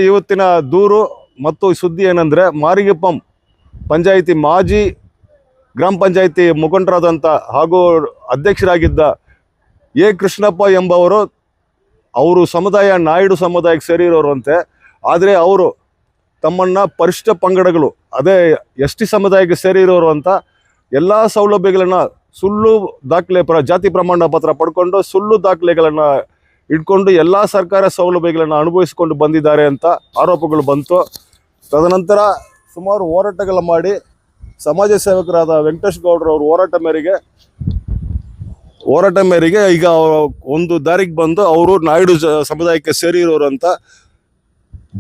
ಇವತ್ತಿನ ದೂರು ಮತ್ತು ಸುದ್ದಿ ಏನಂದರೆ, ಮಾರಿಗೆಪ್ಪಂ ಪಂಚಾಯಿತಿ ಮಾಜಿ ಗ್ರಾಮ ಪಂಚಾಯಿತಿ ಮುಖಂಡರಾದಂಥ ಹಾಗೂ ಅಧ್ಯಕ್ಷರಾಗಿದ್ದ ಎ ಕೃಷ್ಣಪ್ಪ ಎಂಬವರು, ಅವರು ಸಮುದಾಯ ನಾಯ್ಡು ಸಮುದಾಯಕ್ಕೆ ಸೇರಿರೋರಂತೆ. ಆದರೆ ಅವರು ತಮ್ಮನ್ನು ಪರಿಶಿಷ್ಟ ಪಂಗಡಗಳು, ಅದೇ ST ಸಮುದಾಯಕ್ಕೆ ಸೇರಿರೋರು ಅಂತ ಎಲ್ಲ ಸೌಲಭ್ಯಗಳನ್ನು ಸುಳ್ಳು ದಾಖಲೆ ಜಾತಿ ಪ್ರಮಾಣ ಪತ್ರ ಪಡ್ಕೊಂಡು ಸುಳ್ಳು ದಾಖಲೆಗಳನ್ನು ಇಟ್ಕೊಂಡು ಎಲ್ಲ ಸರ್ಕಾರ ಸೌಲಭ್ಯಗಳನ್ನು ಅನುಭವಿಸಿಕೊಂಡು ಬಂದಿದ್ದಾರೆ ಅಂತ ಆರೋಪಗಳು ಬಂತು. ತದನಂತರ ಸುಮಾರು ಹೋರಾಟಗಳು ಮಾಡಿ ಸಮಾಜ ಸೇವಕರಾದ ವೆಂಕಟೇಶ್ ಗೌಡ್ರವ್ರ ಹೋರಾಟ ಮೇರೆಗೆ ಈಗ ಒಂದು ದಾರಿಗೆ ಬಂದು ಅವರು ನಾಯ್ಡು ಸಮುದಾಯಕ್ಕೆ ಸೇರಿರೋರು ಅಂತ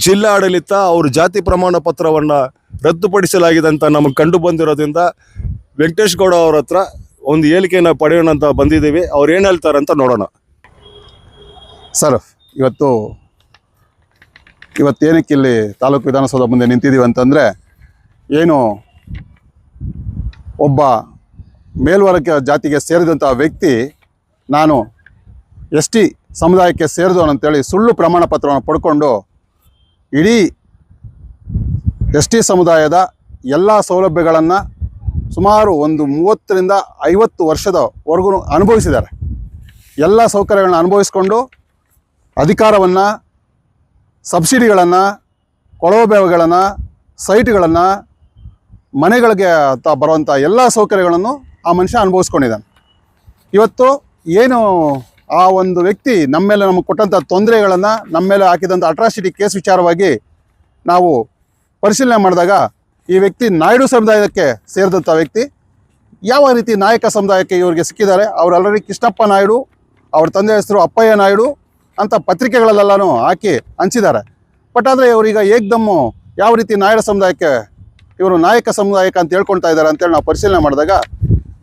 ಜಿಲ್ಲಾ ಆಡಳಿತ ಅವ್ರ ಜಾತಿ ಪ್ರಮಾಣ ಪತ್ರವನ್ನು ರದ್ದುಪಡಿಸಲಾಗಿದೆ ಅಂತ ನಮಗೆ ಕಂಡು ಬಂದಿರೋದ್ರಿಂದ ವೆಂಕಟೇಶ್ ಗೌಡ ಅವ್ರ ಹತ್ರ ಒಂದು ಹೇಳಿಕೆಯನ್ನು ಪಡೆಯೋಣ ಅಂತ ಬಂದಿದ್ದೀವಿ. ಅವ್ರು ಏನು ಹೇಳ್ತಾರೆ ಅಂತ ನೋಡೋಣ. ಸರ್, ಇವತ್ತೇನಕ್ಕೆ ಇಲ್ಲಿ ತಾಲೂಕು ವಿಧಾನಸೌಧ ಮುಂದೆ ನಿಂತಿದ್ದೀವಿ ಅಂತಂದರೆ, ಏನು ಒಬ್ಬ ಮೇಲ್ವರ್ಗ ಜಾತಿಗೆ ಸೇರಿದಂಥ ವ್ಯಕ್ತಿ ನಾನು ST ಸಮುದಾಯಕ್ಕೆ ಸೇರಿದವನು ಅಂತೇಳಿ ಸುಳ್ಳು ಪ್ರಮಾಣ ಪತ್ರವನ್ನು ಪಡ್ಕೊಂಡು ಇಡೀ ST ಸಮುದಾಯದ ಎಲ್ಲ ಸೌಲಭ್ಯಗಳನ್ನು ಸುಮಾರು ಒಂದು 30ರಿಂದ 50 ವರ್ಷದವರೆಗೂ ಅನುಭವಿಸಿದ್ದಾರೆ. ಎಲ್ಲ ಸೌಕರ್ಯಗಳನ್ನ ಅನುಭವಿಸ್ಕೊಂಡು ಅಧಿಕಾರವನ್ನು, ಸಬ್ಸಿಡಿಗಳನ್ನು, ಕೊಳವೆಗಳನ್ನು, ಸೈಟ್ಗಳನ್ನು, ಮನೆಗಳಿಗೆ ಬರುವಂಥ ಎಲ್ಲ ಸೌಕರ್ಯಗಳನ್ನು ಆ ಮನುಷ್ಯ ಅನುಭವಿಸ್ಕೊಂಡಿದ್ದಾನೆ. ಇವತ್ತು ಏನು ಆ ಒಂದು ವ್ಯಕ್ತಿ ನಮ್ಮ ಮೇಲೆ ನಮಗೆ ಕೊಟ್ಟಂಥ ತೊಂದರೆಗಳನ್ನು, ನಮ್ಮ ಮೇಲೆ ಹಾಕಿದಂಥ ಅಟ್ರಾಸಿಟಿ ಕೇಸ್ ವಿಚಾರವಾಗಿ ನಾವು ಪರಿಶೀಲನೆ ಮಾಡಿದಾಗ ಈ ವ್ಯಕ್ತಿ ನಾಯ್ಡು ಸಮುದಾಯಕ್ಕೆ ಸೇರಿದಂಥ ವ್ಯಕ್ತಿ. ಯಾವ ರೀತಿ ನಾಯಕ ಸಮುದಾಯಕ್ಕೆ ಇವರಿಗೆ ಸಿಕ್ಕಿದ್ದಾರೆ? ಅವರು ಆಲ್ರೆಡಿ ಕೃಷ್ಣಪ್ಪ ನಾಯ್ಡು, ಅವ್ರ ತಂದೆ ಹೆಸರು ಅಪ್ಪಯ್ಯ ನಾಯ್ಡು ಅಂತ ಪತ್ರಿಕೆಗಳಲ್ಲೆಲ್ಲನೂ ಹಾಕಿ ಹಂಚಿದ್ದಾರೆ. ಬಟ್ ಆದರೆ ಇವರೀಗ ಏಕ್ದಮ್ಮು ಯಾವ ರೀತಿ ನಾಯ್ಡು ಸಮುದಾಯಕ್ಕೆ ಇವರು ನಾಯಕ ಸಮುದಾಯಕ್ಕೆ ಅಂತ ಹೇಳ್ಕೊಳ್ತಾ ಇದ್ದಾರೆ ಅಂತೇಳಿ ನಾವು ಪರಿಶೀಲನೆ ಮಾಡಿದಾಗ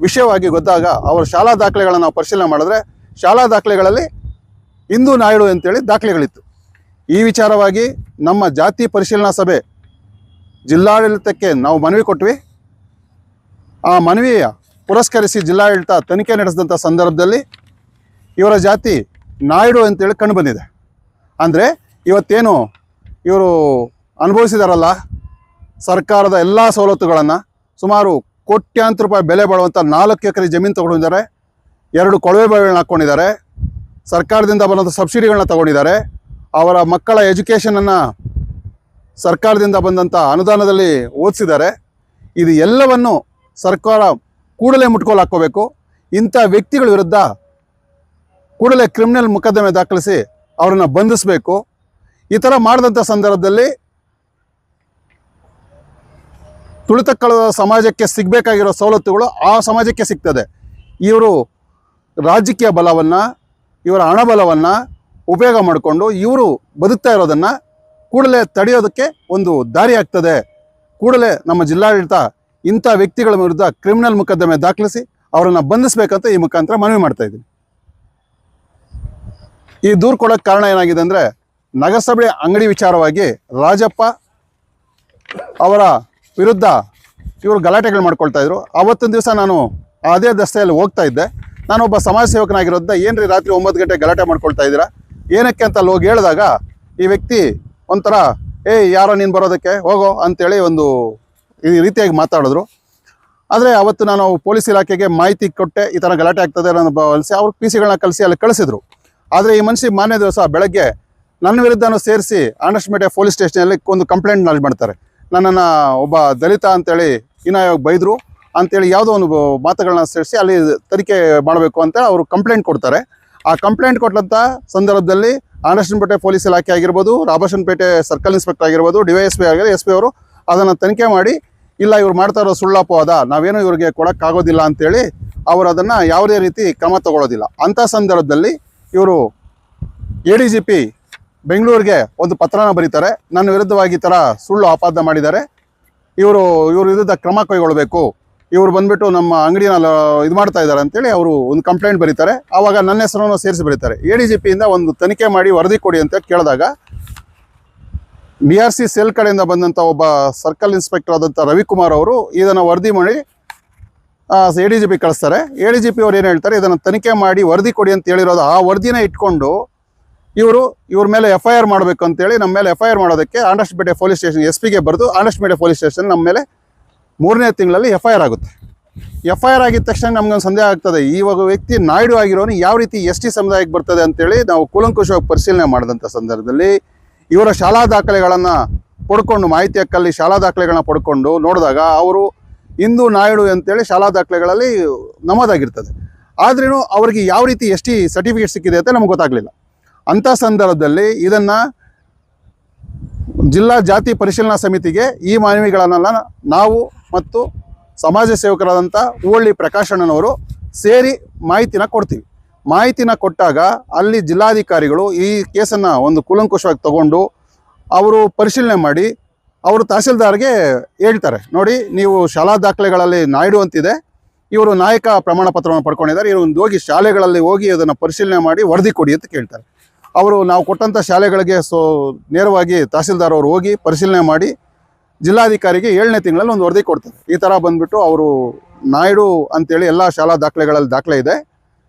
ವಿಷಯವಾಗಿ ಗೊತ್ತಾಗ ಅವರ ಶಾಲಾ ದಾಖಲೆಗಳನ್ನು ನಾವು ಪರಿಶೀಲನೆ ಮಾಡಿದ್ರೆ ಶಾಲಾ ದಾಖಲೆಗಳಲ್ಲಿ ಹಿಂದೂ ನಾಯ್ಡು ಅಂತೇಳಿ ದಾಖಲೆಗಳಿತ್ತು. ಈ ವಿಚಾರವಾಗಿ ನಮ್ಮ ಜಾತಿ ಪರಿಶೀಲನಾ ಸಭೆ ಜಿಲ್ಲಾಡಳಿತಕ್ಕೆ ನಾವು ಮನವಿ ಕೊಟ್ವಿ. ಆ ಮನವಿಯ ಪುರಸ್ಕರಿಸಿ ಜಿಲ್ಲಾಡಳಿತ ತನಿಖೆ ನಡೆಸಿದಂಥ ಸಂದರ್ಭದಲ್ಲಿ ಇವರ ಜಾತಿ ನಾಯ್ಡು ಅಂತೇಳಿ ಕಂಡು ಬಂದಿದೆ. ಅಂದರೆ ಇವತ್ತೇನು ಇವರು ಅನುಭವಿಸಿದಾರಲ್ಲ ಸರ್ಕಾರದ ಎಲ್ಲ ಸವಲತ್ತುಗಳನ್ನು, ಸುಮಾರು ಕೋಟ್ಯಾಂತರ ರೂಪಾಯಿ ಬೆಲೆ ಬಾಳುವಂಥ 4 ಎಕರೆ ಜಮೀನು ತೊಗೊಂಡಿದ್ದಾರೆ, 2 ಕೊಳವೆ ಬಾವಿಗಳನ್ನ ಹಾಕ್ಕೊಂಡಿದ್ದಾರೆ, ಸರ್ಕಾರದಿಂದ ಬಂದಂಥ ಸಬ್ಸಿಡಿಗಳನ್ನ ತೊಗೊಂಡಿದ್ದಾರೆ, ಅವರ ಮಕ್ಕಳ ಎಜುಕೇಷನನ್ನು ಸರ್ಕಾರದಿಂದ ಬಂದಂಥ ಅನುದಾನದಲ್ಲಿ ಓದಿಸಿದ್ದಾರೆ. ಇದು ಎಲ್ಲವನ್ನು ಸರ್ಕಾರ ಕೂಡಲೇ ಮುಟ್ಕೋಲು ಹಾಕ್ಕೋಬೇಕು. ಇಂಥ ವ್ಯಕ್ತಿಗಳ ವಿರುದ್ಧ ಕೂಡಲೇ ಕ್ರಿಮಿನಲ್ ಮೊಕದ್ದಮೆ ದಾಖಲಿಸಿ ಅವರನ್ನು ಬಂಧಿಸಬೇಕು. ಈ ಥರ ಮಾಡಿದಂಥ ಸಂದರ್ಭದಲ್ಲಿ ತುಳಿತಕ್ಕಳ ಸಮಾಜಕ್ಕೆ ಸಿಗಬೇಕಾಗಿರೋ ಸವಲತ್ತುಗಳು ಆ ಸಮಾಜಕ್ಕೆ ಸಿಗ್ತದೆ. ಇವರು ರಾಜಕೀಯ ಬಲವನ್ನು, ಇವರ ಹಣಬಲವನ್ನು ಉಪಯೋಗ ಮಾಡಿಕೊಂಡು ಇವರು ಬದುಕ್ತಾ ಇರೋದನ್ನು ಕೂಡಲೇ ತಡೆಯೋದಕ್ಕೆ ಒಂದು ದಾರಿ ಆಗ್ತದೆ. ಕೂಡಲೇ ನಮ್ಮ ಜಿಲ್ಲಾಡಳಿತ ಇಂಥ ವ್ಯಕ್ತಿಗಳ ವಿರುದ್ಧ ಕ್ರಿಮಿನಲ್ ಮೊಕದ್ದಮೆ ದಾಖಲಿಸಿ ಅವರನ್ನು ಬಂಧಿಸಬೇಕಂತ ಈ ಮುಖಾಂತರ ಮನವಿ ಮಾಡ್ತಾ ಇದ್ದೀನಿ. ಈ ದೂರು ಕೊಡೋಕ್ಕೆ ಕಾರಣ ಏನಾಗಿದೆ ಅಂದರೆ, ನಗರಸಭೆ ಅಂಗಡಿ ವಿಚಾರವಾಗಿ ರಾಜಪ್ಪ ಅವರ ವಿರುದ್ಧ ಇವರು ಗಲಾಟೆಗಳು ಮಾಡ್ಕೊಳ್ತಾ ಇದ್ರು. ಆವತ್ತಿನ ದಿವಸ ನಾನು ಅದೇ ದಸ್ತೆಯಲ್ಲಿ ಹೋಗ್ತಾ ಇದ್ದೆ. ನಾನೊಬ್ಬ ಸಮಾಜ ಸೇವಕನಾಗಿರೋದ್ರಿಂದ ಏನ್ರಿ ರಾತ್ರಿ 9 ಗಂಟೆ ಗಲಾಟೆ ಮಾಡ್ಕೊಳ್ತಾ ಇದ್ದೀರಾ, ಏನಕ್ಕೆ ಅಂತ ಅಲ್ಲಿ ಹೋಗಿ ಹೇಳಿದಾಗ ಈ ವ್ಯಕ್ತಿ ಒಂಥರ ಯಾರೋ ನೀನು ಬರೋದಕ್ಕೆ ಹೋಗೋ ಅಂತೇಳಿ ಒಂದು ಈ ರೀತಿಯಾಗಿ ಮಾತಾಡಿದ್ರು. ಆದರೆ ಅವತ್ತು ನಾನು ಪೊಲೀಸ್ ಇಲಾಖೆಗೆ ಮಾಹಿತಿ ಕೊಟ್ಟೆ, ಈ ಥರ ಗಲಾಟೆ ಆಗ್ತದೆ ಅನ್ನೋ ಕಲಿಸಿ ಅವ್ರ PC ಗಳನ್ನ ಕಳಿಸಿ ಅಲ್ಲಿ ಕಳಿಸಿದ್ರು. ಆದರೆ ಈ ಮನುಷ್ಯ ಮಾನ್ಯ ದಿವಸ ಬೆಳಗ್ಗೆ ನನ್ನ ವಿರುದ್ಧನೂ ಸೇರಿಸಿ ಆನಷ್ಟಪೇಟೆ ಪೊಲೀಸ್ ಸ್ಟೇಷನಲ್ಲಿ ಒಂದು ಕಂಪ್ಲೇಂಟ್ ನಾಲ್ ಮಾಡ್ತಾರೆ. ನನ್ನನ್ನು ಒಬ್ಬ ದಲಿತ ಅಂತೇಳಿ ಹೀನಾಯವಾಗಿ ಬೈದರು ಅಂತೇಳಿ ಯಾವುದೋ ಒಂದು ಮಾತುಗಳನ್ನ ಸೇರಿಸಿ ಅಲ್ಲಿ ತನಿಖೆ ಮಾಡಬೇಕು ಅಂತ ಅವರು ಕಂಪ್ಲೇಂಟ್ ಕೊಡ್ತಾರೆ. ಆ ಕಂಪ್ಲೇಂಟ್ ಕೊಟ್ಟಂಥ ಸಂದರ್ಭದಲ್ಲಿ ಆನಷ್ಟಪೇಟೆ ಪೊಲೀಸ್ ಇಲಾಖೆ ಆಗಿರ್ಬೋದು, ರಾಬರ್ಷನ್ಪೇಟೆ ಸರ್ಕಲ್ ಇನ್ಸ್ಪೆಕ್ಟರ್ ಆಗಿರ್ಬೋದು, DYSP ಆಗಿರೋ SP ಅವರು ಅದನ್ನು ತನಿಖೆ ಮಾಡಿ, ಇಲ್ಲ ಇವ್ರು ಮಾಡ್ತಾ ಇರೋ ಸುಳ್ಳಾಪವಾದ, ನಾವೇನೋ ಇವ್ರಿಗೆ ಕೊಡೋಕ್ಕಾಗೋದಿಲ್ಲ ಅಂತೇಳಿ ಅವರು ಅದನ್ನು ಯಾವುದೇ ರೀತಿ ಕ್ರಮ ತಗೊಳ್ಳೋದಿಲ್ಲ. ಅಂಥ ಸಂದರ್ಭದಲ್ಲಿ ಇವರು ADGP ಬೆಂಗಳೂರಿಗೆ ಒಂದು ಪತ್ರನ ಬರೀತಾರೆ. ನನ್ನ ವಿರುದ್ಧವಾಗಿ ಈ ಥರ ಸುಳ್ಳು ಆಪಾದನೆ ಮಾಡಿದ್ದಾರೆ, ಇವ್ರ ವಿರುದ್ಧ ಕ್ರಮ ಕೈಗೊಳ್ಳಬೇಕು, ಇವರು ಬಂದುಬಿಟ್ಟು ನಮ್ಮ ಅಂಗಡಿನ ಇದು ಮಾಡ್ತಾ ಇದ್ದಾರೆ ಅಂತೇಳಿ ಅವರು ಒಂದು ಕಂಪ್ಲೇಂಟ್ ಬರೀತಾರೆ. ಆವಾಗ ನನ್ನ ಹೆಸರನ್ನು ಸೇರಿಸಿ ಬರೀತಾರೆ. ADGPಯಿಂದ ಒಂದು ತನಿಖೆ ಮಾಡಿ ವರದಿ ಕೊಡಿ ಅಂತ ಕೇಳಿದಾಗ BRC ಸೆಲ್ ಕಡೆಯಿಂದ ಬಂದಂಥ ಒಬ್ಬ ಸರ್ಕಲ್ ಇನ್ಸ್ಪೆಕ್ಟರ್ ಆದಂಥ ರವಿಕುಮಾರ್ ಅವರು ಇದನ್ನು ವರದಿ ಮಾಡಿ ADGP ಕಳಿಸ್ತಾರೆ. ADGP ಅವ್ರು ಏನು ಹೇಳ್ತಾರೆ, ಇದನ್ನು ತನಿಖೆ ಮಾಡಿ ವರದಿ ಕೊಡಿ ಅಂತ ಹೇಳಿರೋದು. ಆ ವರದಿನ ಇಟ್ಕೊಂಡು ಇವ್ರ ಮೇಲೆ FIR ಮಾಡಬೇಕು ಅಂತೇಳಿ ನಮ್ಮ ಮೇಲೆ FIR ಮಾಡೋದಕ್ಕೆ ಆಂಡರ್ಸ್ಪೇಟೆ ಪೊಲೀಸ್ ಸ್ಟೇಷನ್ SP ಗೆ ಬರೆದು ಆಂಡರ್ಸ್ಪೇಟೆ ಪೊಲೀಸ್ ಸ್ಟೇಷನ್ ನಮ್ಮ ಮೇಲೆ 3ನೇ ತಿಂಗಳಲ್ಲಿ FIR ಆಗುತ್ತೆ. FIR ಆಗಿದ ತಕ್ಷಣ ನಮ್ಗೊಂದು ಸಂದೇಹ ಆಗ್ತದೆ, ಇವಾಗ ವ್ಯಕ್ತಿ ನಾಯ್ಡು ಆಗಿರೋನು ಯಾವ ರೀತಿ ST ಸಮುದಾಯಕ್ಕೆ ಬರ್ತದೆ ಅಂತೇಳಿ ನಾವು ಕೂಲಂಕುಷವಾಗಿ ಪರಿಶೀಲನೆ ಮಾಡಿದಂಥ ಸಂದರ್ಭದಲ್ಲಿ ಇವರ ಶಾಲಾ ದಾಖಲೆಗಳನ್ನು ಪಡ್ಕೊಂಡು, ಮಾಹಿತಿ ಹಕ್ಕಲ್ಲಿ ಶಾಲಾ ದಾಖಲೆಗಳನ್ನ ಪಡ್ಕೊಂಡು ನೋಡಿದಾಗ ಅವರು ಹಿಂದೂ ನಾಯ್ಡು ಅಂತೇಳಿ ಶಾಲಾ ದಾಖಲೆಗಳಲ್ಲಿ ನಮೂದಾಗಿರ್ತದೆ. ಆದ್ರೂ ಅವ್ರಿಗೆ ಯಾವ ರೀತಿ ST ಸರ್ಟಿಫಿಕೇಟ್ ಸಿಕ್ಕಿದೆ ಅಂತ ನಮ್ಗೆ ಗೊತ್ತಾಗಲಿಲ್ಲ. ಅಂಥ ಸಂದರ್ಭದಲ್ಲಿ ಇದನ್ನು ಜಿಲ್ಲಾ ಜಾತಿ ಪರಿಶೀಲನಾ ಸಮಿತಿಗೆ ಈ ಮನವಿಗಳನ್ನೆಲ್ಲ ನಾವು ಮತ್ತು ಸಮಾಜ ಸೇವಕರಾದಂಥ ಹೂವಳ್ಳಿ ಪ್ರಕಾಶಣ್ಣನವರು ಸೇರಿ ಮಾಹಿತಿನ ಕೊಡ್ತೀವಿ. ಮಾಹಿತಿನ ಕೊಟ್ಟಾಗ ಅಲ್ಲಿ ಜಿಲ್ಲಾಧಿಕಾರಿಗಳು ಈ ಕೇಸನ್ನು ಒಂದು ಕೂಲಂಕುಷವಾಗಿ ತಗೊಂಡು ಅವರು ಪರಿಶೀಲನೆ ಮಾಡಿ ಅವರು ತಹಸೀಲ್ದಾರ್ಗೆ ಹೇಳ್ತಾರೆ, ನೋಡಿ ನೀವು ಶಾಲಾ ದಾಖಲೆಗಳಲ್ಲಿ ನಾಯ್ಡು ಅಂತಿದೆ, ಇವರು ನಾಯಕ ಪ್ರಮಾಣ ಪತ್ರವನ್ನು ಪಡ್ಕೊಂಡಿದ್ದಾರೆ, ಇವರು ಹೋಗಿ ಶಾಲೆಗಳಲ್ಲಿ ಹೋಗಿ ಅದನ್ನು ಪರಿಶೀಲನೆ ಮಾಡಿ ವರದಿ ಕೊಡಿ ಅಂತ ಕೇಳ್ತಾರೆ. ಅವರು ನಾವು ಕೊಟ್ಟಂಥ ಶಾಲೆಗಳಿಗೆ ನೇರವಾಗಿ ತಹಸೀಲ್ದಾರ್ ಅವರು ಹೋಗಿ ಪರಿಶೀಲನೆ ಮಾಡಿ ಜಿಲ್ಲಾಧಿಕಾರಿಗೆ 7ನೇ ತಿಂಗಳಲ್ಲಿ ಒಂದು ವರದಿ ಕೊಡ್ತಾರೆ. ಈ ಥರ ಬಂದುಬಿಟ್ಟು ಅವರು ನಾಯ್ಡು ಅಂತೇಳಿ ಎಲ್ಲ ಶಾಲಾ ದಾಖಲೆಗಳಲ್ಲಿ ದಾಖಲೆ ಇದೆ,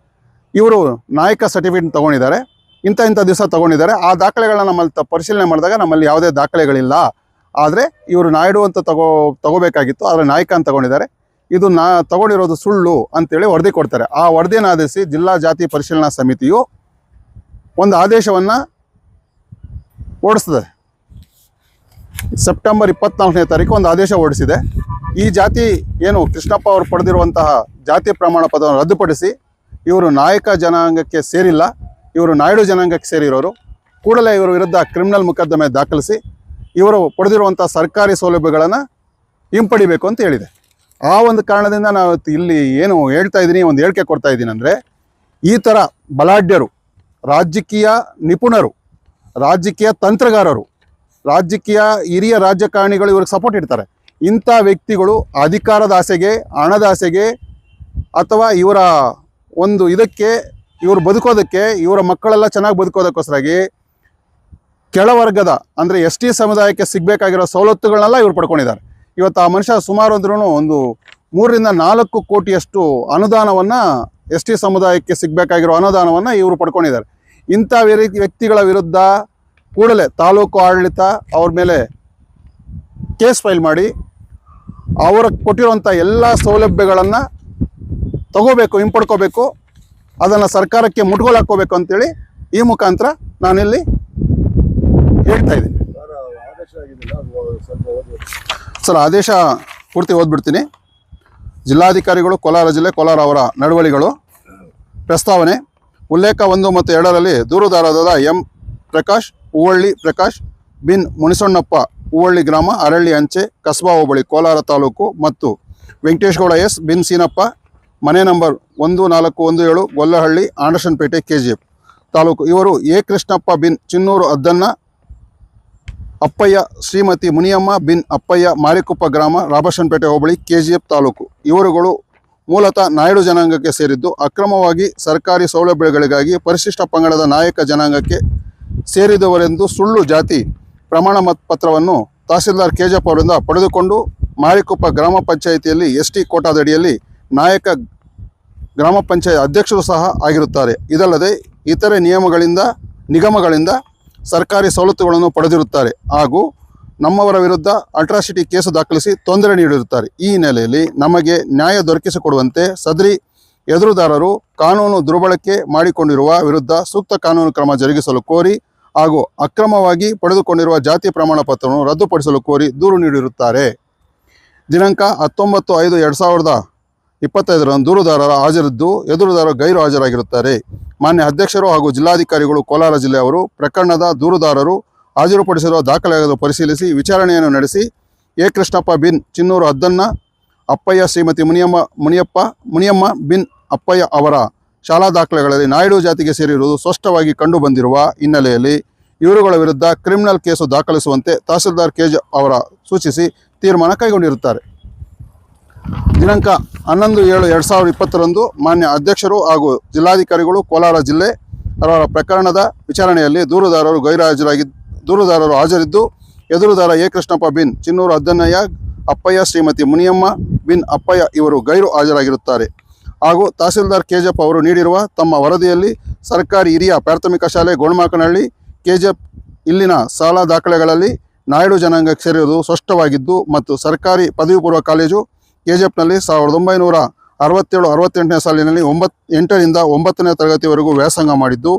ಇವರು ನಾಯಕ ಸರ್ಟಿಫಿಕೇಟ್ ತೊಗೊಂಡಿದ್ದಾರೆ, ಇಂಥ ದಿವಸ ತೊಗೊಂಡಿದ್ದಾರೆ. ಆ ದಾಖಲೆಗಳನ್ನ ನಮ್ಮಲ್ಲಿ ಪರಿಶೀಲನೆ ಮಾಡಿದಾಗ ನಮ್ಮಲ್ಲಿ ಯಾವುದೇ ದಾಖಲೆಗಳಿಲ್ಲ, ಆದರೆ ಇವರು ನಾಯ್ಡು ಅಂತ ತಗೋಬೇಕಾಗಿತ್ತು, ಆದರೆ ನಾಯಕ ಅಂತ ತಗೊಂಡಿದ್ದಾರೆ, ಇದು ತಗೊಂಡಿರೋದು ಸುಳ್ಳು ಅಂತೇಳಿ ವರದಿ ಕೊಡ್ತಾರೆ. ಆ ವರದಿಯನ್ನು ಆಧರಿಸಿ ಜಿಲ್ಲಾ ಜಾತಿ ಪರಿಶೀಲನಾ ಸಮಿತಿಯು ಒಂದು ಆದೇಶವನ್ನು ಹೊರಡಿಸ್ತದೆ. ಸೆಪ್ಟೆಂಬರ್ 24ನೇ ತಾರೀಕು ಒಂದು ಆದೇಶ ಹೊರಡಿಸಿದೆ. ಈ ಜಾತಿ ಏನು ಕೃಷ್ಣಪ್ಪ ಅವರು ಪಡೆದಿರುವಂತಹ ಜಾತಿ ಪ್ರಮಾಣ ಪತ್ರವನ್ನು ರದ್ದುಪಡಿಸಿ ಇವರು ನಾಯಕ ಜನಾಂಗಕ್ಕೆ ಸೇರಿಲ್ಲ, ಇವರು ನಾಯ್ಡು ಜನಾಂಗಕ್ಕೆ ಸೇರಿರೋರು, ಕೂಡಲೇ ಇವರ ವಿರುದ್ಧ ಕ್ರಿಮಿನಲ್ ಮೊಕದ್ದಮೆ ದಾಖಲಿಸಿ ಇವರು ಪಡೆದಿರುವಂಥ ಸರ್ಕಾರಿ ಸೌಲಭ್ಯಗಳನ್ನು ಹಿಂಪಡಿಬೇಕು ಅಂತ ಹೇಳಿದೆ. ಆ ಒಂದು ಕಾರಣದಿಂದ ನಾವು ಇಲ್ಲಿ ಏನು ಹೇಳ್ತಾ ಇದ್ದೀನಿ, ಒಂದು ಹೇಳಿಕೆ ಕೊಡ್ತಾ ಇದ್ದೀನಿ ಅಂದರೆ, ಈ ಥರ ಬಲಾಢ್ಯರು, ರಾಜಕೀಯ ನಿಪುಣರು, ರಾಜಕೀಯ ತಂತ್ರಗಾರರು, ರಾಜಕೀಯ ಹಿರಿಯ ರಾಜಕಾರಣಿಗಳು ಇವ್ರಿಗೆ ಸಪೋರ್ಟ್ ಇಡ್ತಾರೆ. ಇಂಥ ವ್ಯಕ್ತಿಗಳು ಅಧಿಕಾರದ ಆಸೆಗೆ, ಹಣದ ಆಸೆಗೆ, ಅಥವಾ ಇವರ ಒಂದು ಇದಕ್ಕೆ, ಇವರು ಬದುಕೋದಕ್ಕೆ, ಇವರ ಮಕ್ಕಳೆಲ್ಲ ಚೆನ್ನಾಗಿ ಬದುಕೋದಕ್ಕೋಸ್ಕರಾಗಿ ಕೆಳವರ್ಗದ ಅಂದರೆ ST ಸಮುದಾಯಕ್ಕೆ ಸಿಗಬೇಕಾಗಿರೋ ಸವಲತ್ತುಗಳನ್ನೆಲ್ಲ ಇವರು ಪಡ್ಕೊಂಡಿದ್ದಾರೆ. ಇವತ್ತು ಆ ಮನುಷ್ಯ ಸುಮಾರು ಅಂದ್ರೂ ಒಂದು 3 ರಿಂದ 4 ಕೋಟಿಯಷ್ಟು ಅನುದಾನವನ್ನು ST ಸಮುದಾಯಕ್ಕೆ ಸಿಗಬೇಕಾಗಿರೋ ಅನುದಾನವನ್ನು ಇವರು ಪಡ್ಕೊಂಡಿದ್ದಾರೆ. ಇಂಥ ವ್ಯಕ್ತಿಗಳ ವಿರುದ್ಧ ಕೂಡಲೇ ತಾಲೂಕು ಆಡಳಿತ ಅವ್ರ ಮೇಲೆ ಕೇಸ್ ಫೈಲ್ ಮಾಡಿ ಅವರ ಕೊಟ್ಟಿರುವಂಥ ಎಲ್ಲ ಸೌಲಭ್ಯಗಳನ್ನು ತಗೋಬೇಕು, ಹಿಂಪಡ್ಕೋಬೇಕು, ಅದನ್ನು ಸರ್ಕಾರಕ್ಕೆ ಮುಟ್ಗೋಲು ಹಾಕ್ಕೋಬೇಕು ಅಂತೇಳಿ ಈ ಮುಖಾಂತರ ನಾನಿಲ್ಲಿ ಹೇಳ್ತಾ ಇದ್ದೀನಿ. ಸರ್, ಆದೇಶ ಪೂರ್ತಿ ಓದ್ಬಿಡ್ತೀನಿ. ಜಿಲ್ಲಾಧಿಕಾರಿಗಳು, ಕೋಲಾರ ಜಿಲ್ಲೆ, ಕೋಲಾರ ಅವರ ನಡವಳಿಗಳು. ಪ್ರಸ್ತಾವನೆ: ಉಲ್ಲೇಖ 1 ಮತ್ತು 2ರಲ್ಲಿ ದೂರುದಾರರಾದ ಎಂ. ಪ್ರಕಾಶ್, ಹೂವಳ್ಳಿ ಪ್ರಕಾಶ್, ಬಿನ್ ಮುನಿಸಣ್ಣಪ್ಪ, ಹೂವಳ್ಳಿ ಗ್ರಾಮ, ಅರಳ್ಳಿ ಅಂಚೆ, ಕಸ್ಬಾ ಹೋಬಳಿ, ಕೋಲಾರ ತಾಲೂಕು, ಮತ್ತು ವೆಂಕಟೇಶ್ಗೌಡ ಎಸ್, ಬಿನ್ ಸೀನಪ್ಪ, ಮನೆ ನಂಬರ್ 1417, ಗೊಲ್ಲಹಳ್ಳಿ, ಆಂಡರ್ಸನ್ಪೇಟೆ, KGF ತಾಲೂಕು. ಇವರು A. Krishnappa bin Chinnur ಅದ್ದನ್ನ Appayya, Shrimati Muniyamma bin ಅಪ್ಪಯ್ಯ, ಮಾರಿಕುಪ್ಪ ಗ್ರಾಮ, ರಾಬರ್ಸನ್ಪೇಟೆ ಹೋಬಳಿ, KGF ತಾಲೂಕು. ಇವರುಗಳು ಮೂಲತಃ ನಾಯ್ಡು ಜನಾಂಗಕ್ಕೆ ಸೇರಿದ್ದು ಅಕ್ರಮವಾಗಿ ಸರ್ಕಾರಿ ಸೌಲಭ್ಯಗಳಿಗಾಗಿ ಪರಿಶಿಷ್ಟ ಪಂಗಡದ ನಾಯಕ ಜನಾಂಗಕ್ಕೆ ಸೇರಿದವರೆಂದು ಸುಳ್ಳು ಜಾತಿ ಪ್ರಮಾಣ ಪತ್ರವನ್ನು ತಹಸೀಲ್ದಾರ್ KGF ಅವರಿಂದ ಪಡೆದುಕೊಂಡು ಮಾರಿಕುಪ್ಪ ಗ್ರಾಮ ಪಂಚಾಯಿತಿಯಲ್ಲಿ ST ಕೋಟಾದಡಿಯಲ್ಲಿ ನಾಯಕ ಗ್ರಾಮ ಪಂಚಾಯತ್ ಅಧ್ಯಕ್ಷರು ಸಹ ಆಗಿರುತ್ತಾರೆ. ಇದಲ್ಲದೆ ಇತರೆ ನಿಗಮಗಳಿಂದ ಸರ್ಕಾರಿ ಸವಲತ್ತುಗಳನ್ನು ಪಡೆದಿರುತ್ತಾರೆ ಹಾಗೂ ನಮ್ಮವರ ವಿರುದ್ಧ ಅಟ್ರಾಸಿಟಿ ಕೇಸು ದಾಖಲಿಸಿ ತೊಂದರೆ ನೀಡಿರುತ್ತಾರೆ. ಈ ಹಿನ್ನೆಲೆಯಲ್ಲಿ ನಮಗೆ ನ್ಯಾಯ ದೊರಕಿಸಿಕೊಡುವಂತೆ ಸದರಿ ಎದುರುದಾರರು ಕಾನೂನು ದುರ್ಬಳಕೆ ಮಾಡಿಕೊಂಡಿರುವ ವಿರುದ್ಧ ಸೂಕ್ತ ಕಾನೂನು ಕ್ರಮ ಜರುಗಿಸಲು ಕೋರಿ ಹಾಗೂ ಅಕ್ರಮವಾಗಿ ಪಡೆದುಕೊಂಡಿರುವ ಜಾತಿ ಪ್ರಮಾಣ ಪತ್ರವನ್ನು ರದ್ದುಪಡಿಸಲು ಕೋರಿ ದೂರು ನೀಡಿರುತ್ತಾರೆ. ದಿನಾಂಕ 19/5/2025 ದೂರುದಾರರ ಹಾಜರಿದ್ದು ಎದುರುದಾರರು ಗೈರು ಹಾಜರಾಗಿರುತ್ತಾರೆ. ಮಾನ್ಯ ಅಧ್ಯಕ್ಷರು ಹಾಗೂ ಜಿಲ್ಲಾಧಿಕಾರಿಗಳು ಕೋಲಾರ ಜಿಲ್ಲೆಯವರು ಪ್ರಕರಣದ ದೂರುದಾರರು ಹಾಜರುಪಡಿಸಿರುವ ದಾಖಲೆಗಳನ್ನು ಪರಿಶೀಲಿಸಿ ವಿಚಾರಣೆಯನ್ನು ನಡೆಸಿ A. Krishnappa bin Chinnur ಅದ್ದನ್ನ Appayya, Shrimati Muniyamma bin ಅಪ್ಪಯ್ಯ ಅವರ ಶಾಲಾ ದಾಖಲೆಗಳಲ್ಲಿ ನಾಯ್ಡು ಜಾತಿಗೆ ಸೇರಿರುವುದು ಸ್ಪಷ್ಟವಾಗಿ ಕಂಡುಬಂದಿರುವ ಹಿನ್ನೆಲೆಯಲ್ಲಿ ಇವರುಗಳ ವಿರುದ್ಧ ಕ್ರಿಮಿನಲ್ ಕೇಸು ದಾಖಲಿಸುವಂತೆ ತಹಸೀಲ್ದಾರ್ KGF ಅವರ ಸೂಚಿಸಿ ತೀರ್ಮಾನ ಕೈಗೊಂಡಿರುತ್ತಾರೆ. ದಿನಾಂಕ 11/7/2020 ಮಾನ್ಯ ಅಧ್ಯಕ್ಷರು ಹಾಗೂ ಜಿಲ್ಲಾಧಿಕಾರಿಗಳು ಕೋಲಾರ ಜಿಲ್ಲೆ ಅವರ ಪ್ರಕರಣದ ವಿಚಾರಣೆಯಲ್ಲಿ ದೂರುದಾರರು ಹಾಜರಿದ್ದು ಎದುರುದಾರ A. Krishnappa bin Chinnur ಅದ್ದನ್ನಯ್ಯ Appayya, Shrimati Muniyamma bin ಅಪ್ಪಯ್ಯ ಇವರು ಗೈರು ಹಾಜರಾಗಿರುತ್ತಾರೆ. ಹಾಗೂ ತಹಸೀಲ್ದಾರ್ ಕೆಜೆಪ್ ಅವರು ನೀಡಿರುವ ತಮ್ಮ ವರದಿಯಲ್ಲಿ ಸರ್ಕಾರಿ ಹಿರಿಯ ಪ್ರಾಥಮಿಕ ಶಾಲೆ ಗೋಣಮಾಕನಹಳ್ಳಿ ಕೆಜೆಪ್ ಇಲ್ಲಿನ ಶಾಲಾ ದಾಖಲೆಗಳಲ್ಲಿ ನಾಯ್ಡು ಜನಾಂಗಕ್ಕೆ ಸೇರಿರುವುದು ಸ್ಪಷ್ಟವಾಗಿದ್ದು ಮತ್ತು ಸರ್ಕಾರಿ ಪದವಿ ಪೂರ್ವ ಕಾಲೇಜು ಕೆಜೆಪ್ನಲ್ಲಿ 1967-68ನೇ ಸಾಲಿನಲ್ಲಿ 8ರಿಂದ 9ನೇ ತರಗತಿವರೆಗೂ ವ್ಯಾಸಂಗ ಮಾಡಿದ್ದು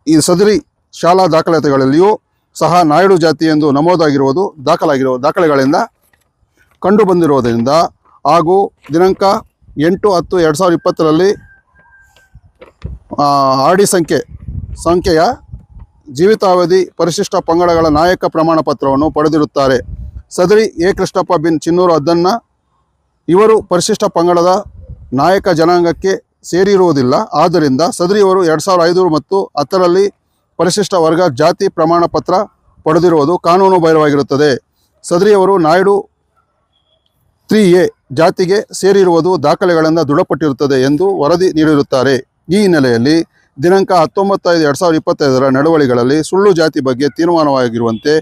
ಈ ಸದರಿ ಶಾಲಾ ದಾಖಲಾತಿಗಳಲ್ಲಿಯೂ ಸಹ ನಾಯ್ಡು ಜಾತಿ ಎಂದು ನಮೂದಾಗಿರುವುದು ದಾಖಲೆಗಳಿಂದ ಕಂಡುಬಂದಿರುವುದರಿಂದ ಹಾಗೂ ದಿನಾಂಕ 8-10-2020ರಲ್ಲಿ ಆರ್ ಡಿ ಸಂಖ್ಯೆಯ ಜೀವಿತಾವಧಿ ಪರಿಶಿಷ್ಟ ಪಂಗಡಗಳ ನಾಯಕ ಪ್ರಮಾಣ ಪತ್ರವನ್ನು ಪಡೆದಿರುತ್ತಾರೆ. ಸದರಿ ಎ ಕೃಷ್ಣಪ್ಪ ಬಿನ್ ಚಿನ್ನೂರು ಅದ್ದನ್ನ ಇವರು ಪರಿಶಿಷ್ಟ ಪಂಗಡದ ನಾಯಕ ಜನಾಂಗಕ್ಕೆ ಸೇರಿರುವುದಿಲ್ಲ. ಆದ್ದರಿಂದ ಸದರಿಯವರು 2005 ಮತ್ತು 10ರಲ್ಲಿ ಪರಿಶಿಷ್ಟ ವರ್ಗ ಜಾತಿ ಪ್ರಮಾಣ ಪತ್ರ ಪಡೆದಿರುವುದು ಕಾನೂನು ಬಾಹಿರವಾಗಿರುತ್ತದೆ. ಸದರಿಯವರು ನಾಯ್ಡು 3A ಜಾತಿಗೆ ಸೇರಿರುವುದು ದಾಖಲೆಗಳಿಂದ ದೃಢಪಟ್ಟಿರುತ್ತದೆ ಎಂದು ವರದಿ ನೀಡಿರುತ್ತಾರೆ. ಈ ಹಿನ್ನೆಲೆಯಲ್ಲಿ ದಿನಾಂಕ 19/5/2025ರ ನಡವಳಿಗಳಲ್ಲಿ ಸುಳ್ಳು ಜಾತಿ ಬಗ್ಗೆ ತೀರ್ಮಾನವಾಗಿರುವಂತೆ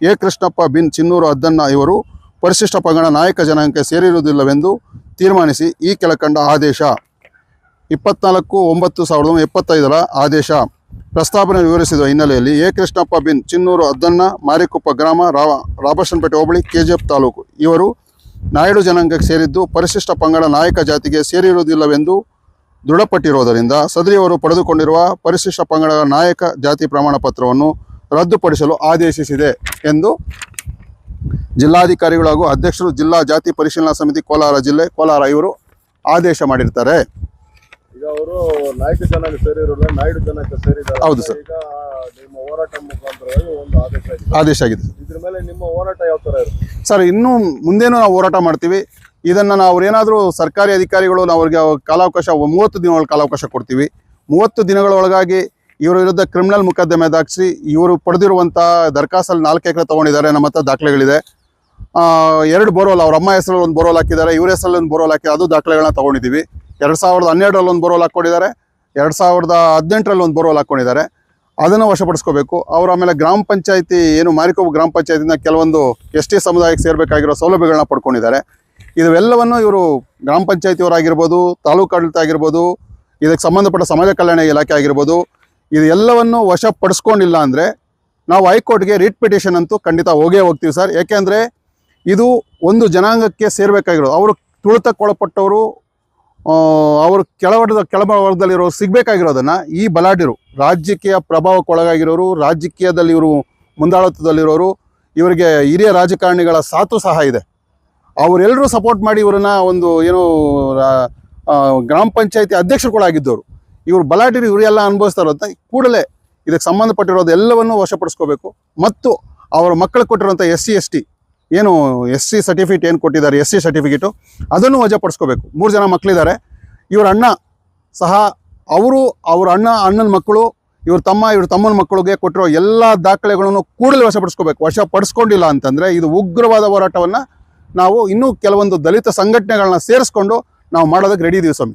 ಎ ಕೃಷ್ಣಪ್ಪ ಬಿನ್ ಚಿನ್ನೂರು ಅದ್ದನ್ನ ಇವರು ಪರಿಶಿಷ್ಟ ಪಂಗಡ ನಾಯಕ ಜನಾಂಗಕ್ಕೆ ಸೇರಿರುವುದಿಲ್ಲವೆಂದು ತೀರ್ಮಾನಿಸಿ ಈ ಕೆಳಕಂಡ ಆದೇಶ 24/9/2025ರ ಆದೇಶ ಪ್ರಸ್ತಾವನೆ ವಿವರಿಸಿದ ಹಿನ್ನೆಲೆಯಲ್ಲಿ ಎ ಕೃಷ್ಣಪ್ಪ ಬಿನ್ ಚಿನ್ನೂರು ಅದ್ದನ್ನ ಮಾರಿಕುಪ್ಪ ಗ್ರಾಮ ರಾಬರ್ಷನ್ಪೇಟೆ ಹೋಬಳಿ ಕೆಜೆಪ್ ತಾಲೂಕು ಇವರು ನಾಯ್ಡು ಜನಾಂಗಕ್ಕೆ ಸೇರಿದ್ದು ಪರಿಶಿಷ್ಟ ಪಂಗಡ ನಾಯಕ ಜಾತಿಗೆ ಸೇರಿರುವುದಿಲ್ಲವೆಂದು ದೃಢಪಟ್ಟಿರುವುದರಿಂದ ಸದರಿಯವರು ಪಡೆದುಕೊಂಡಿರುವ ಪರಿಶಿಷ್ಟ ಪಂಗಡ ನಾಯಕ ಜಾತಿ ಪ್ರಮಾಣ ಪತ್ರವನ್ನು ರದ್ದುಪಡಿಸಲು ಆದೇಶಿಸಿದೆ ಎಂದು ಜಿಲ್ಲಾಧಿಕಾರಿಗಳು ಹಾಗೂ ಅಧ್ಯಕ್ಷರು ಜಿಲ್ಲಾ ಜಾತಿ ಪರಿಶೀಲನಾ ಸಮಿತಿ ಕೋಲಾರ ಜಿಲ್ಲೆ ಕೋಲಾರ ಇವರು ಆದೇಶ ಮಾಡಿರ್ತಾರೆ. ಈಗ ಅವರು ನಾಯಕ ಜನಾಂಗ ಸೇರಿರೋಲ್ಲ, ನಾಯ್ಡು ಜನಾಂಗ ಸೇರಿದ್ದಾರೆ. ಹೌದು ಸರ್. ಈಗ ನಿಮ್ಮ ಹೋರಾಟ ಮುಖಾಂತರವಾಗಿ ಒಂದು ಆದೇಶ ಆಗಿದೆ. ಇದ್ರ ಮೇಲೆ ನಿಮ್ಮ ಹೋರಾಟ ಯಾವ ತರ ಇರುತ್ತೆ ಸರ್? ಇನ್ನು ಮುಂದೇನೂ ನಾವು ಹೋರಾಟ ಮಾಡ್ತೀವಿ. ಇದನ್ನು ನಾವು ಏನಾದರೂ ಸರ್ಕಾರಿ ಅಧಿಕಾರಿಗಳು ನಾವು ಅವ್ರಿಗೆ ಕಾಲಾವಕಾಶ 30 ದಿನಗಳ ಕಾಲಾವಕಾಶ ಕೊಡ್ತೀವಿ. 30 ದಿನಗಳ ಒಳಗಾಗಿ ಇವರ ವಿರುದ್ಧ ಕ್ರಿಮಿನಲ್ ಮೊಕದ್ದಮೆ ದಾಖಲಿಸಿ ಇವರು ಪಡೆದಿರುವಂಥ ದರ್ಖಾಸ್ತಲ್ಲಿ 4 ಎಕರೆ ತೊಗೊಂಡಿದ್ದಾರೆ. ನಮ್ಮ ಹತ್ರ ದಾಖಲೆಗಳಿದೆ. 2 ಬೋರ್ವೆಲ್ ಅವ್ರ ಅಮ್ಮ ಹೆಸರಲ್ಲಿ ಒಂದು ಬೋರ್ವೆಲ್ ಹಾಕಿದ್ದಾರೆ, ಇವ್ರ ಹೆಸರಲ್ಲಿ ಒಂದು ಬೋರ್ವೆಲ್ ಹಾಕಿ ಅದು ದಾಖಲೆಗಳನ್ನ ತೊಗೊಂಡಿದ್ದೀವಿ. 2012ರಲ್ಲಿ ಒಂದು ಬೋರ್ವೆಲ್ ಹಾಕ್ಕೊಂಡಿದ್ದಾರೆ, 2018ರಲ್ಲಿ ಒಂದು ಬೋರ್ವೆಲ್ ಹಾಕ್ಕೊಂಡಿದ್ದಾರೆ. ಅದನ್ನು ವಶಪಡಿಸ್ಕೋಬೇಕು. ಅವರು ಆಮೇಲೆ ಗ್ರಾಮ ಪಂಚಾಯತಿ ಏನು ಮಾರಿಕೋಬು ಗ್ರಾಮ ಪಂಚಾಯತಿನ ಕೆಲವೊಂದು ST ಸಮುದಾಯಕ್ಕೆ ಸೇರಬೇಕಾಗಿರೋ ಸೌಲಭ್ಯಗಳನ್ನ ಪಡ್ಕೊಂಡಿದ್ದಾರೆ. ಇವೆಲ್ಲವನ್ನು ಇವರು ಗ್ರಾಮ ಪಂಚಾಯತಿಯವರಾಗಿರ್ಬೋದು, ತಾಲೂಕು ಆಡಳಿತ ಆಗಿರ್ಬೋದು, ಇದಕ್ಕೆ ಸಂಬಂಧಪಟ್ಟ ಸಮಾಜ ಕಲ್ಯಾಣ ಇಲಾಖೆ ಆಗಿರ್ಬೋದು, ಇದೆಲ್ಲವನ್ನು ವಶಪಡಿಸ್ಕೊಂಡಿಲ್ಲ ಅಂದರೆ ನಾವು ಹೈಕೋರ್ಟ್ಗೆ ರಿಟ್ ಪಿಟಿಷನ್ ಅಂತೂ ಖಂಡಿತ ಹೋಗ್ತೀವಿ ಸರ್. ಯಾಕೆಂದರೆ ಇದು ಒಂದು ಜನಾಂಗಕ್ಕೆ ಸೇರಬೇಕಾಗಿರೋದು. ಅವರು ತುಳಿತಕ್ಕೊಳಪಟ್ಟವರು, ಅವರು ಕೆಳವರ್ಗದಲ್ಲಿರೋರು ಸಿಗಬೇಕಾಗಿರೋದನ್ನು ಈ ಬಲಾಢ್ಯರು, ರಾಜಕೀಯ ಪ್ರಭಾವಕ್ಕೊಳಗಾಗಿರೋರು, ರಾಜಕೀಯದಲ್ಲಿ ಇವರು ಮುಂದಾಳತ್ವದಲ್ಲಿರೋರು, ಇವರಿಗೆ ಹಿರಿಯ ರಾಜಕಾರಣಿಗಳ ಸಾಥು ಸಹ ಇದೆ. ಅವರೆಲ್ಲರೂ ಸಪೋರ್ಟ್ ಮಾಡಿ ಇವರನ್ನ ಒಂದು ಏನು ಗ್ರಾಮ ಪಂಚಾಯತಿ ಅಧ್ಯಕ್ಷರುಗಳಾಗಿದ್ದವರು ಇವರು ಬಲಾಢ್ಯರು ಇವರೆಲ್ಲ ಅನುಭವಿಸ್ತಾರೋ ಅಂತ ಕೂಡಲೇ ಇದಕ್ಕೆ ಸಂಬಂಧಪಟ್ಟಿರೋದು ಎಲ್ಲವನ್ನೂ ವಶಪಡಿಸ್ಕೋಬೇಕು. ಮತ್ತು ಅವರ ಮಕ್ಕಳಿಗೆ ಕೊಟ್ಟಿರುವಂಥ SC ಏನು SC ಸರ್ಟಿಫಿಕೇಟ್ ಏನು ಕೊಟ್ಟಿದ್ದಾರೆ, SC ಸರ್ಟಿಫಿಕೇಟು ಅದನ್ನು ವಜಾಪಡಿಸ್ಕೋಬೇಕು. 3 ಜನ ಮಕ್ಕಳಿದ್ದಾರೆ. ಇವ್ರ ಅಣ್ಣ ಸಹ ಅವ್ರ ಅಣ್ಣನ ಮಕ್ಕಳು, ಇವ್ರ ತಮ್ಮನ ಮಕ್ಕಳಿಗೆ ಕೊಟ್ಟಿರೋ ಎಲ್ಲ ದಾಖಲೆಗಳನ್ನು ಕೂಡಲೇ ವಶಪಡಿಸ್ಕೋಬೇಕು. ವಶಪಡಿಸ್ಕೊಂಡಿಲ್ಲ ಅಂತಂದರೆ ಇದು ಉಗ್ರವಾದ ಹೋರಾಟವನ್ನು ನಾವು ಇನ್ನೂ ಕೆಲವೊಂದು ದಲಿತ ಸಂಘಟನೆಗಳನ್ನ ಸೇರಿಸ್ಕೊಂಡು ನಾವು ಮಾಡೋದಕ್ಕೆ ರೆಡಿ ಇದೀವಿ ಸ್ವಾಮಿ.